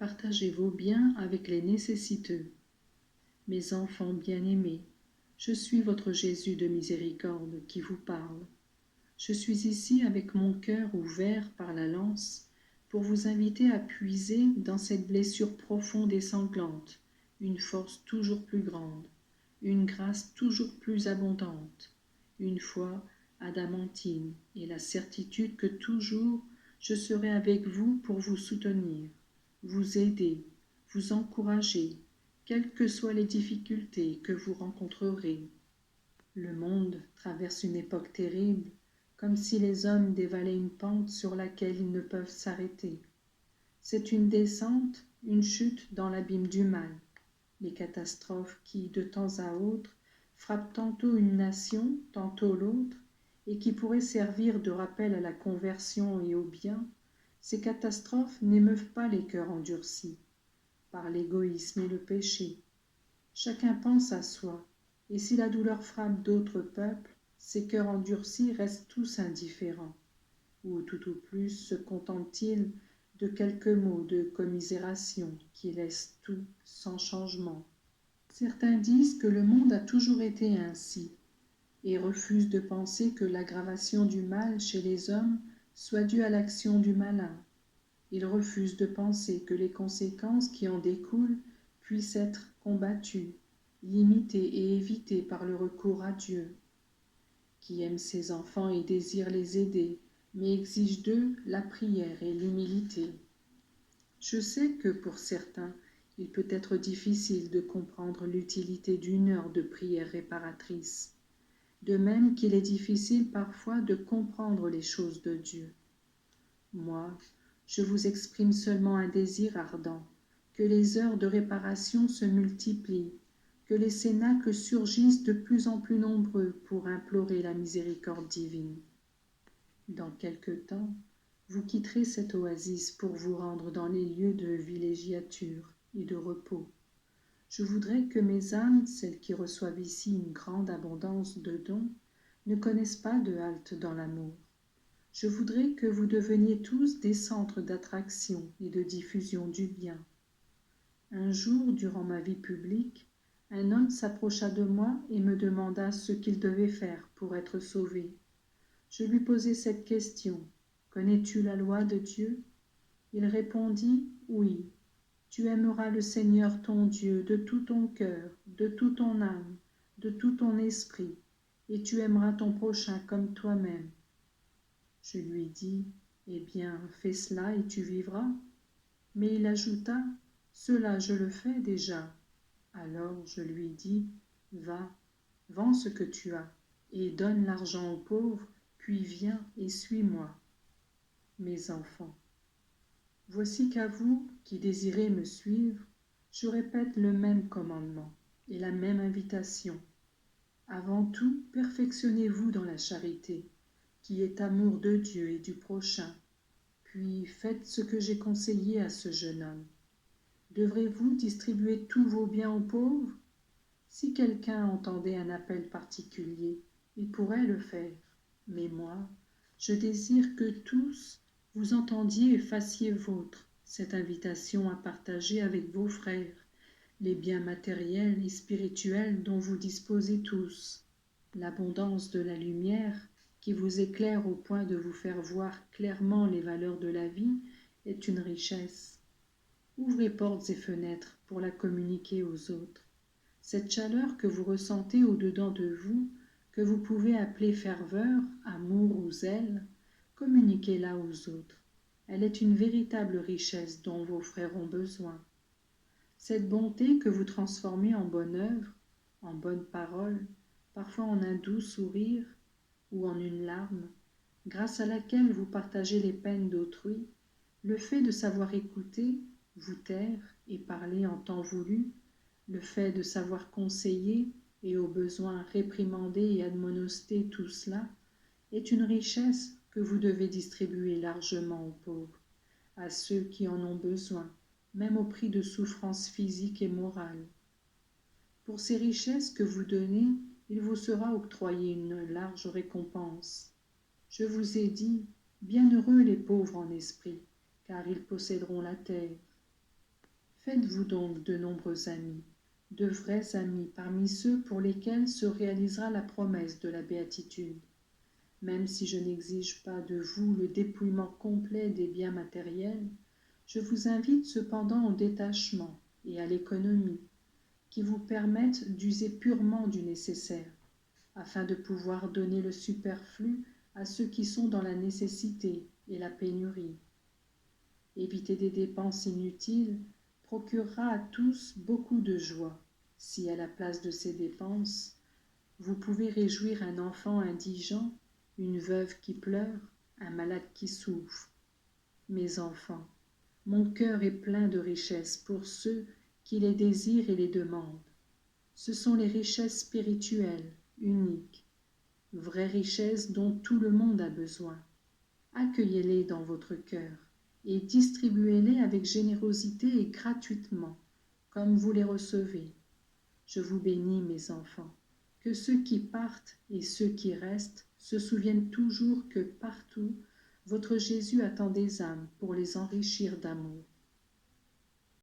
partagez vos biens avec les nécessiteux. Mes enfants bien-aimés, je suis votre Jésus de miséricorde qui vous parle. Je suis ici avec mon cœur ouvert par la lance pour vous inviter à puiser dans cette blessure profonde et sanglante une force toujours plus grande, une grâce toujours plus abondante, une foi adamantine et la certitude que toujours je serai avec vous pour vous soutenir, vous aider, vous encourager, quelles que soient les difficultés que vous rencontrerez. Le monde traverse une époque terrible, comme si les hommes dévalaient une pente sur laquelle ils ne peuvent s'arrêter. C'est une descente, une chute dans l'abîme du mal. Les catastrophes qui, de temps à autre, frappent tantôt une nation, tantôt l'autre, et qui pourraient servir de rappel à la conversion et au bien, ces catastrophes n'émeuvent pas les cœurs endurcis par l'égoïsme et le péché. Chacun pense à soi, et si la douleur frappe d'autres peuples, ces cœurs endurcis restent tous indifférents, ou tout au plus se contentent-ils de quelques mots de commisération qui laissent tout sans changement. Certains disent que le monde a toujours été ainsi, et refusent de penser que l'aggravation du mal chez les hommes soit due à l'action du malin. Ils refusent de penser que les conséquences qui en découlent puissent être combattues, limitées et évitées par le recours à Dieu, qui aime ses enfants et désire les aider, mais exige d'eux la prière et l'humilité. Je sais que pour certains, il peut être difficile de comprendre l'utilité d'une heure de prière réparatrice, de même qu'il est difficile parfois de comprendre les choses de Dieu. Moi, je vous exprime seulement un désir ardent, que les heures de réparation se multiplient, que les cénacles surgissent de plus en plus nombreux pour implorer la miséricorde divine. Dans quelque temps, vous quitterez cette oasis pour vous rendre dans les lieux de villégiature et de repos. Je voudrais que mes âmes, celles qui reçoivent ici une grande abondance de dons, ne connaissent pas de halte dans l'amour. Je voudrais que vous deveniez tous des centres d'attraction et de diffusion du bien. Un jour, durant ma vie publique, un homme s'approcha de moi et me demanda ce qu'il devait faire pour être sauvé. Je lui posai cette question. « Connais-tu la loi de Dieu ?» Il répondit « Oui. Tu aimeras le Seigneur ton Dieu de tout ton cœur, de toute ton âme, de tout ton esprit, et tu aimeras ton prochain comme toi-même. » Je lui dis « Eh bien, fais cela et tu vivras. » Mais il ajouta « Cela je le fais déjà. » Alors je lui dis « Va, vends ce que tu as, et donne l'argent aux pauvres, puis viens et suis-moi. » Mes enfants, voici qu'à vous qui désirez me suivre, je répète le même commandement et la même invitation. Avant tout, perfectionnez-vous dans la charité, qui est amour de Dieu et du prochain, puis faites ce que j'ai conseillé à ce jeune homme. Devrez-vous distribuer tous vos biens aux pauvres? Si quelqu'un entendait un appel particulier, il pourrait le faire, mais moi, je désire que tous vous entendiez et fassiez vôtre cette invitation à partager avec vos frères les biens matériels et spirituels dont vous disposez tous. L'abondance de la lumière qui vous éclaire au point de vous faire voir clairement les valeurs de la vie est une richesse. Ouvrez portes et fenêtres pour la communiquer aux autres. Cette chaleur que vous ressentez au-dedans de vous, que vous pouvez appeler ferveur, amour ou zèle, communiquez-la aux autres. Elle est une véritable richesse dont vos frères ont besoin. Cette bonté que vous transformez en bonne œuvre, en bonne parole, parfois en un doux sourire ou en une larme, grâce à laquelle vous partagez les peines d'autrui, le fait de savoir écouter, vous taire et parler en temps voulu, le fait de savoir conseiller et au besoin réprimander et admonester tout cela, est une richesse que vous devez distribuer largement aux pauvres, à ceux qui en ont besoin, même au prix de souffrances physiques et morales. Pour ces richesses que vous donnez, il vous sera octroyé une large récompense. Je vous ai dit, bienheureux les pauvres en esprit, car ils posséderont la terre. Faites-vous donc de nombreux amis, de vrais amis parmi ceux pour lesquels se réalisera la promesse de la béatitude. Même si je n'exige pas de vous le dépouillement complet des biens matériels, je vous invite cependant au détachement et à l'économie, qui vous permettent d'user purement du nécessaire, afin de pouvoir donner le superflu à ceux qui sont dans la nécessité et la pénurie. Éviter des dépenses inutiles procurera à tous beaucoup de joie, si à la place de ces dépenses, vous pouvez réjouir un enfant indigent, une veuve qui pleure, un malade qui souffre. Mes enfants, mon cœur est plein de richesses pour ceux qui les désirent et les demandent. Ce sont les richesses spirituelles, uniques, vraies richesses dont tout le monde a besoin. Accueillez-les dans votre cœur et distribuez-les avec générosité et gratuitement, comme vous les recevez. Je vous bénis, mes enfants, que ceux qui partent et ceux qui restent se souviennent toujours que partout, votre Jésus attend des âmes pour les enrichir d'amour.